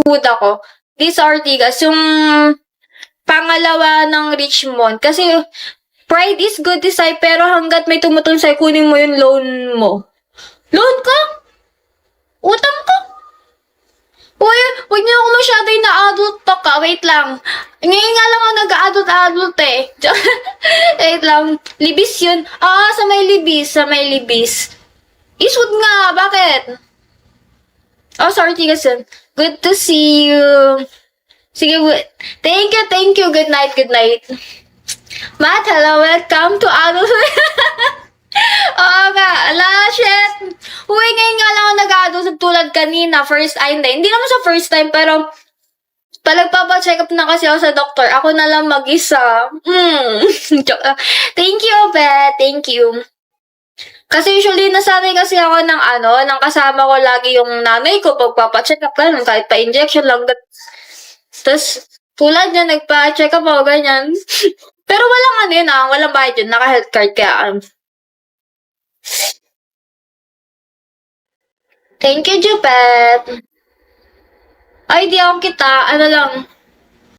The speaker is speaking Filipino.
food ako. This Ortigas, yung pangalawa ng Richmond. Kasi, pride is good design, pero hanggat may tumutulong sa'yo, kunin mo yung loan mo. Loan ka? Utang ka? Uy, huwag niyo ako masyado yung na-adult talk ka. Wait lang. Ngayon nga lang ako nag-adult eh. Wait lang. Libis yun. Sa may libis. Sa may libis. Iswood nga. Bakit? Oh, sorry, tigas yun. Good to see you. Sige, thank you. Good night. Matt, hello. Welcome to adult. Oo nga. Shit. Uy, ngayon nga lang ako nag-adult tulad kanina. Hindi naman sa first time, pero palagpapacheck up na kasi ako sa doktor. Ako na lang mag-isa. Thank you, Beth. Thank you. Kasi usually, nasanay kasi ako ng kasama ko lagi yung nanay ko pagpapacheck up ganun, kahit pa-injection lang. Tapos, tulad niya, nagpa-check up ako, ganyan. Pero walang bayad yun, naka-health card kaya. Thank you, Jupet. Ay, di ako kita. Ano lang.